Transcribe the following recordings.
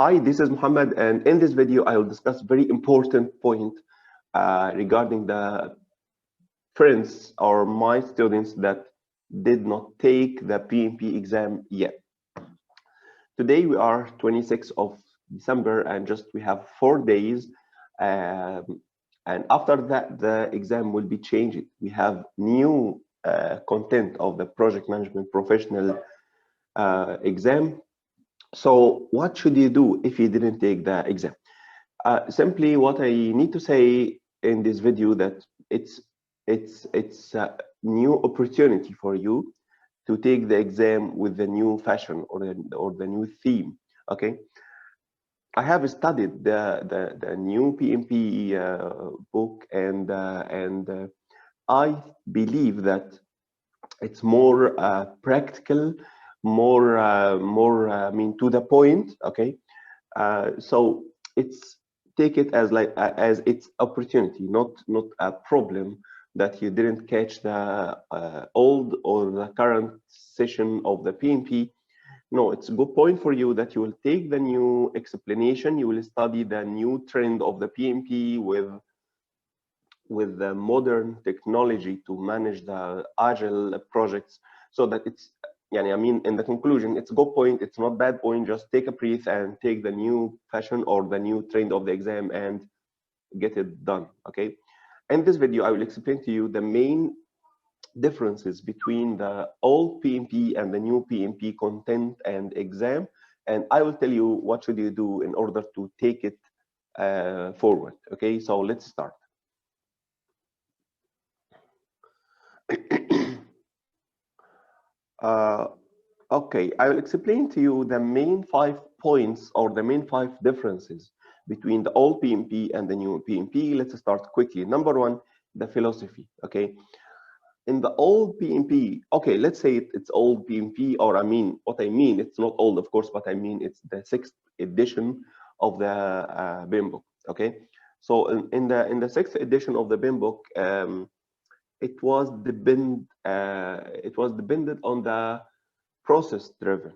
Hi, this is Muhammad, and in this video, I will discuss very important point regarding the friends or my students that did not take the PMP exam yet. Today, we are 26th of December, and just we have 4 days. And after that, the exam will be changed. We have new content of the project management professional exam. So what should you do if you didn't take the exam? Simply, what I need to say in this video that it's a new opportunity for you to take the exam with the new fashion or the new theme. Okay, I have studied the new PMP book, and I believe that it's more practical, more I mean to the point. Okay, so it's take it as like as its opportunity, not a problem that you didn't catch the old or the current session of the PMP. No, it's a good point for you that you will take the new explanation, you will study the new trend of the PMP with the modern technology to manage the agile projects, so that it's I mean, in the conclusion, it's a good point, it's not bad point. Just take a breath and take the new fashion or the new trend of the exam and get it done. Okay, in this video, I will explain to you the main differences between the old PMP and the new PMP content and exam, and I will tell you what should you do in order to take it forward. Okay, so let's start. Okay, I will explain to you the main 5 points or the main 5 differences between the old PMP and the new PMP. Let's start quickly. Number 1, the philosophy. Okay, in the old PMP, okay, let's say it's old PMP, or I mean, what I mean, it's not old, of course, but I mean it's the 6th edition of the BIM book. Okay, so in the 6th edition of the BIM book, it was dependent on the process driven,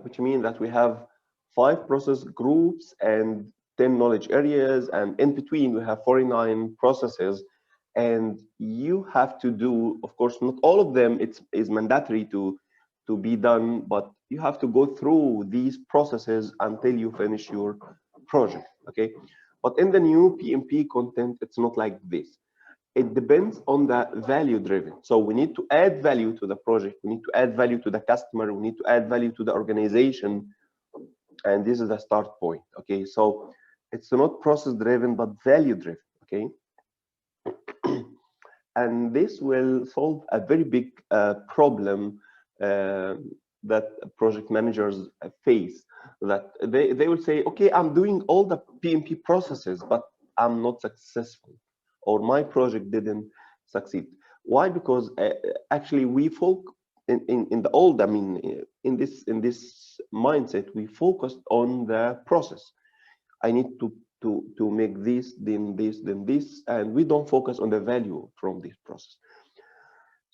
which means that we have 5 process groups and 10 knowledge areas, and in between we have 49 processes, and you have to do, of course, not all of them is mandatory to be done, but you have to go through these processes until you finish your project. Okay, but in the new PMP content, it's not like this. It depends on the value driven. So we need to add value to the project, we need to add value to the customer, we need to add value to the organization, and this is the start point. Okay, so it's not process driven but value driven. Okay, and this will solve a very big problem that project managers face, that they will say, okay, I'm doing all the PMP processes, but I'm not successful, or my project didn't succeed. Why? Because actually we in the old, I mean, in this mindset, we focused on the process. I need to make this, then this, then this, and we don't focus on the value from this process.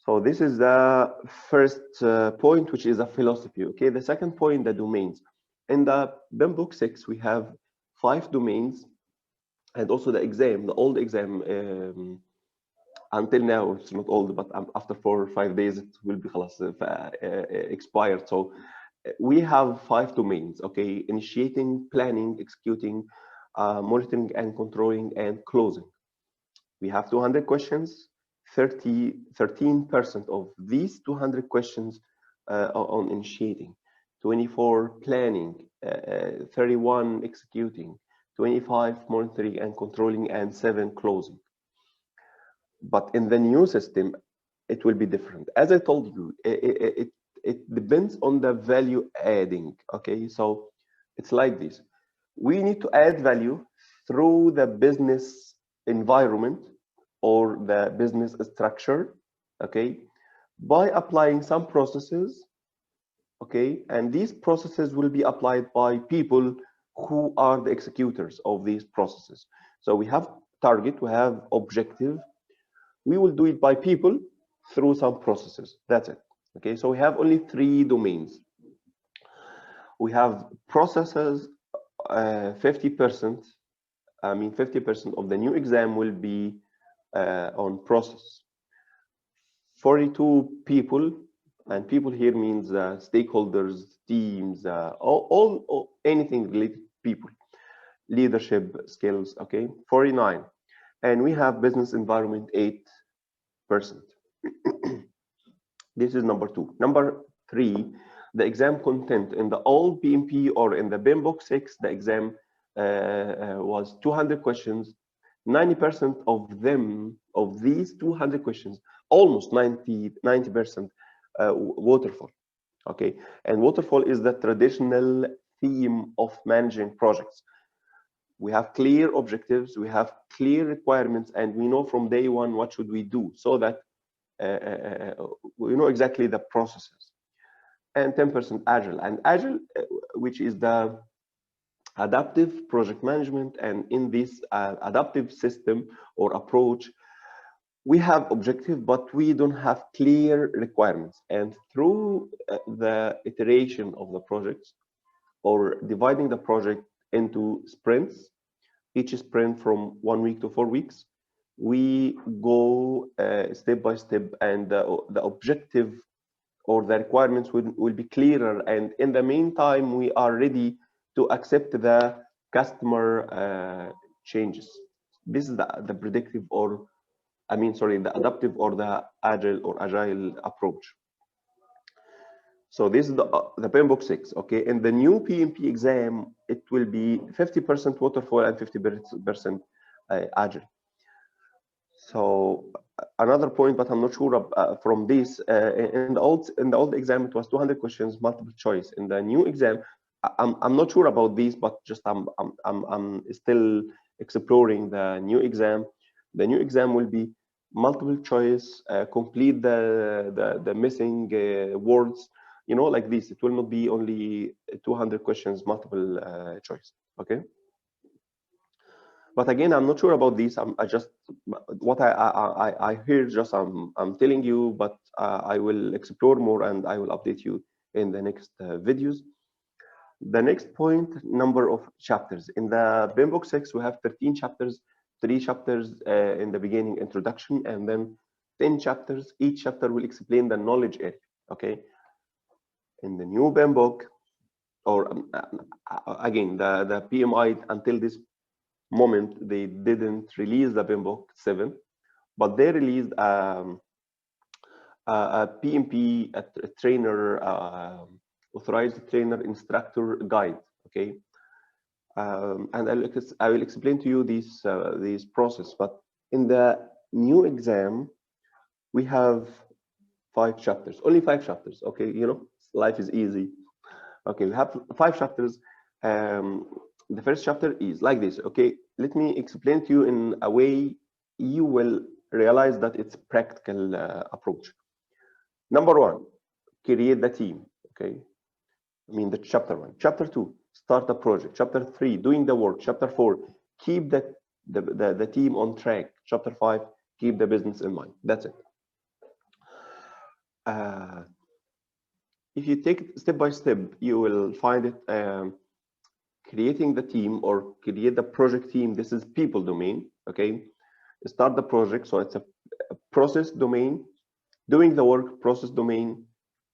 So this is the first point, which is a philosophy. Okay, the second point, the domains. In the BIM book 6, we have 5 domains, and also the exam, the old exam, until now it's not old, but after 4 or 5 days it will be expired. So we have 5 domains. Okay, initiating, planning, executing, monitoring and controlling, and closing. We have 200 questions. 13% of these 200 questions are on initiating, 24 planning, 31 executing, 25 monitoring and controlling, and 7 closing. But in the new system, it will be different. As I told you, it depends on the value adding. Okay, so it's like this. We need to add value through the business environment or the business structure, okay, by applying some processes, okay, and these processes will be applied by people who are the executors of these processes. So we have target, we have objective, we will do it by people through some processes. That's it. Okay, so we have only 3 domains. We have processes, 50%. I mean, 50% of the new exam will be on process. 42 people, and people here means stakeholders, teams, all anything related to people, leadership skills. Okay, 49, and we have business environment 8%. This is number 2. Number 3, the exam content in the old PMP or in the PMBOK 6, the exam was 200 questions. 90% of them, of these 200 questions, almost 90% waterfall. Okay, and waterfall is the traditional theme of managing projects. We have clear objectives, we have clear requirements, and we know from day one what should we do, so that we know exactly the processes. And 10% agile, and agile, which is the adaptive project management. And in this adaptive system or approach, we have objective, but we don't have clear requirements. And through the iteration of the projects, or dividing the project into sprints, each sprint from 1 week to 4 weeks, we go step by step, and the objective or the requirements will be clearer. And in the meantime, we are ready to accept the customer changes. This is the predictive, or I mean, sorry, the adaptive or the agile approach. So this is the PMBOK 6. Okay, in the new PMP exam, it will be 50% waterfall and 50% agile. So another point, but I'm not sure from this. In the old exam, it was 200 questions, multiple choice. In the new exam, I'm not sure about this, but just I'm still exploring the new exam. The new exam will be multiple choice, complete the missing words, you know, like this. It will not be only 200 questions, multiple choice. Okay. But again, I'm not sure about this. I just what I hear. Just I'm telling you, but I will explore more and I will update you in the next videos. The next point, number of chapters. In the PMBOK 6, we have 13 chapters, 3 chapters in the beginning, introduction, and then 10 chapters. Each chapter will explain the knowledge area. Okay. In the new PMBOK, or again, the PMI until this moment, they didn't release the PMBOK 7, but they released a PMP, a trainer, authorized trainer instructor guide. Okay, and I will explain to you this process. But in the new exam, we have 5 chapters, only 5 chapters. Okay, you know, life is easy. Okay, we have 5 chapters. The first chapter is like this. Okay, let me explain to you in a way you will realize that it's practical approach. Number 1, create the team. Okay, I mean the chapter 1. Chapter 2, start a project. Chapter 3, doing the work. Chapter 4, keep the team on track. Chapter 5, keep the business in mind. That's it. If you take it step by step, you will find it. Creating the team or create the project team. This is people domain. Okay, start the project. So it's a process domain. Doing the work, process domain.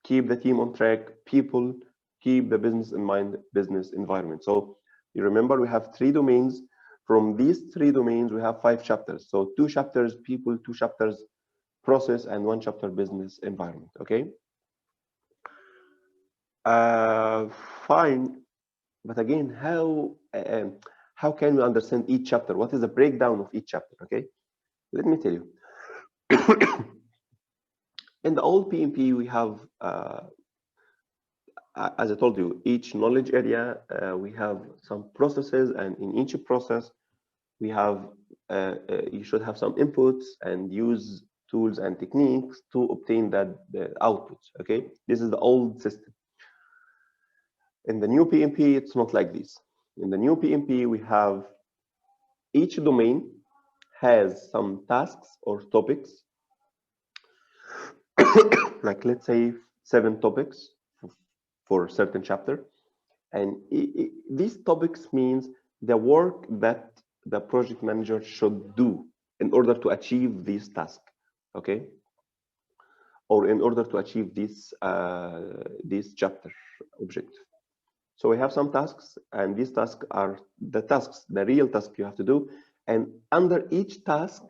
Keep the team on track. People, keep the business in mind, business environment. So you remember we have 3 domains. From these 3 domains, we have 5 chapters. So 2 chapters people, 2 chapters process, and 1 chapter business environment. Okay. Fine. But again, how can we understand each chapter? What is the breakdown of each chapter? Okay, let me tell you. In the old PMP, we have, as I told you, each knowledge area, we have some processes, and in each process, we have, you should have some inputs and use tools and techniques to obtain the outputs. Okay, this is the old system. In the new PMP, it's not like this. In the new PMP, we have each domain has some tasks or topics, like let's say 7 topics for a certain chapter. And these topics means the work that the project manager should do in order to achieve this task, okay, or in order to achieve this chapter objective. So we have some tasks, and these tasks are the tasks, the real task you have to do. And under each task,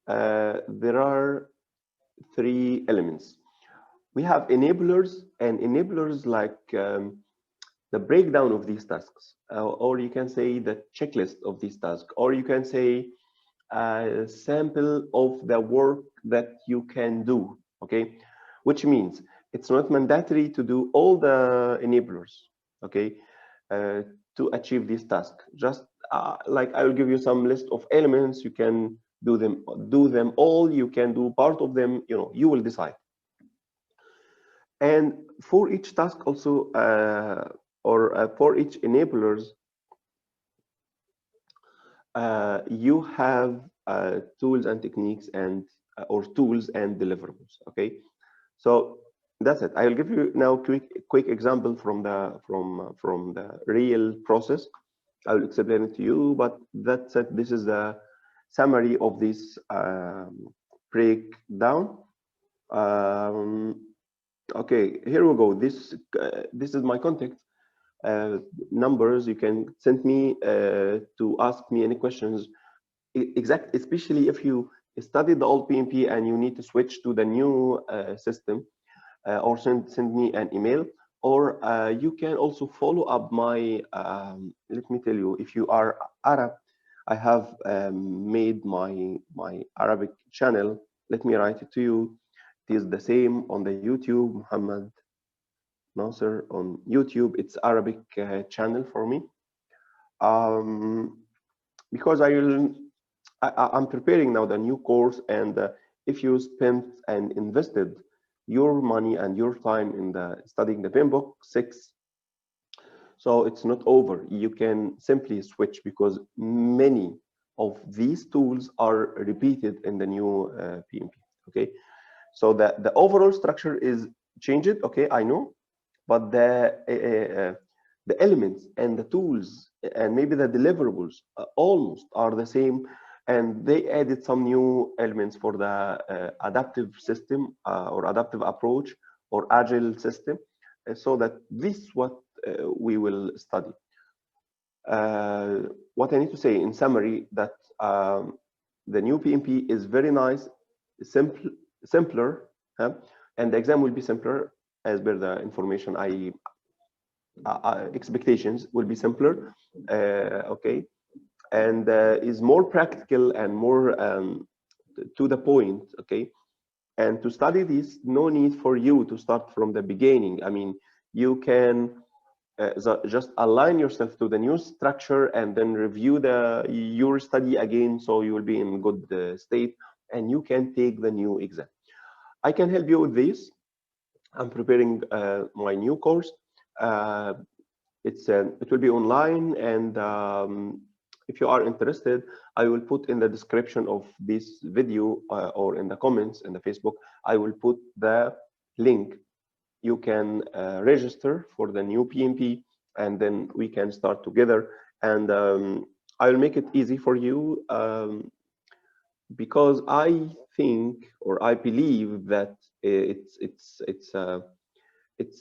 there are three elements. We have enablers, and enablers like the breakdown of these tasks, or you can say the checklist of these tasks, or you can say a sample of the work that you can do, okay? Which means it's not mandatory to do all the enablers, okay, uh, to achieve this task. Just like I will give you some list of elements, you can do them all, you can do part of them, you will decide. And for each task also, or for each enablers, you have tools and techniques and or tools and deliverables. Okay, so that's it. I will give you now quick example from the real process. I will explain it to you, but that's it. This is the summary of this breakdown. Okay, here we go. This is my contact numbers. You can send me to ask me any questions. Especially if you studied the old PMP and you need to switch to the new system, or send me an email, or you can also follow up my. Let me tell you, if you are Arab, I have made my Arabic channel. Let me write it to you. It is the same on the YouTube, Muhammad Nasser on YouTube. It's Arabic channel for me. Because I'm preparing now the new course, and if you spent and invested your money and your time in studying the PMP book 6, so it's not over. You can simply switch because many of these tools are repeated in the new PMP. Okay, so the overall structure is changed. Okay, I know, but the elements and the tools and maybe the deliverables almost are the same, and they added some new elements for the adaptive system or adaptive approach or agile system, so that this what we will study. What I need to say in summary that the new PMP is very nice, simpler, and the exam will be simpler as per the information expectations will be simpler, okay, and is more practical and more to the point, okay. And to study this, no need for you to start from the beginning. I mean, you can just align yourself to the new structure and then review your study again, so you will be in good state and you can take the new exam. I can help you with this. I'm preparing my new course. It will be online, and if you are interested, I will put in the description of this video or in the comments in the Facebook, I will put the link. You can register for the new PMP, and then we can start together. And I will make it easy for you, because I think, or I believe that it's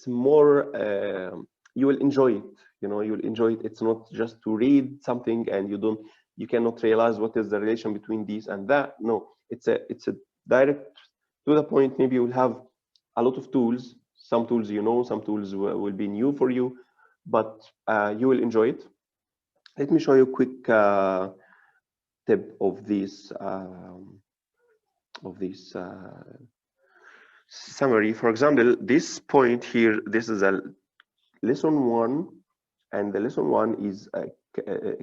more, you will enjoy it. You'll enjoy it. It's not just to read something and you cannot realize what is the relation between these and that. No, it's a direct to the point. Maybe you'll have a lot of tools. Some tools some tools will be new for you, but you will enjoy it. Let me show you a quick tip of this summary. For example, this point here, this is a lesson 1, and the lesson 1 is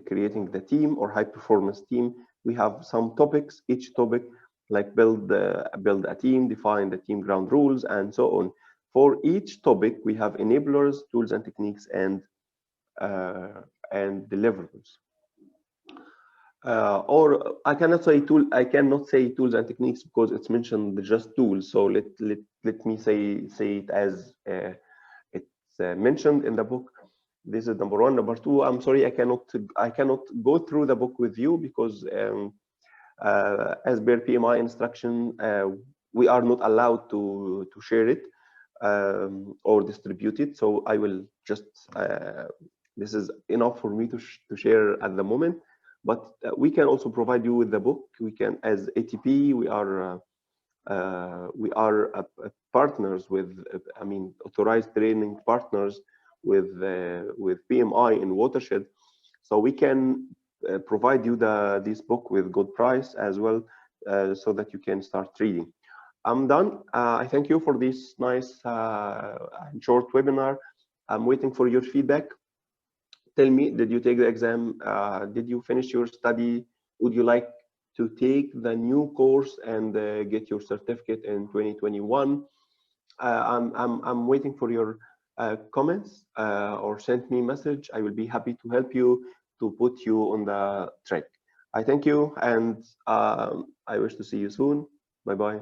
creating the team or high performance team. We have some topics, each topic like build a team, define the team ground rules, and so on. For each topic, we have enablers, tools and techniques, and deliverables. Or I cannot say tools and techniques because it's mentioned just tools. So let me say it as mentioned in the book. This is number one. Number two, I'm sorry, I cannot go through the book with you because as per PMI instruction, we are not allowed to share it or distribute it. So I will just this is enough for me to share at the moment. But we can also provide you with the book. We can, as ATP, we are partners with, I mean, authorized training partners with PMI in Watershed, so we can provide you this book with good price as well, so that you can start reading. I'm done. I thank you for this nice short webinar. I'm waiting for your feedback. Tell me, did you take the exam? Did you finish your study? Would you like to take the new course and get your certificate in 2021? I'm waiting for your comments or send me a message. I will be happy to help you to put you on the track. I thank you, and I wish to see you soon. Bye bye.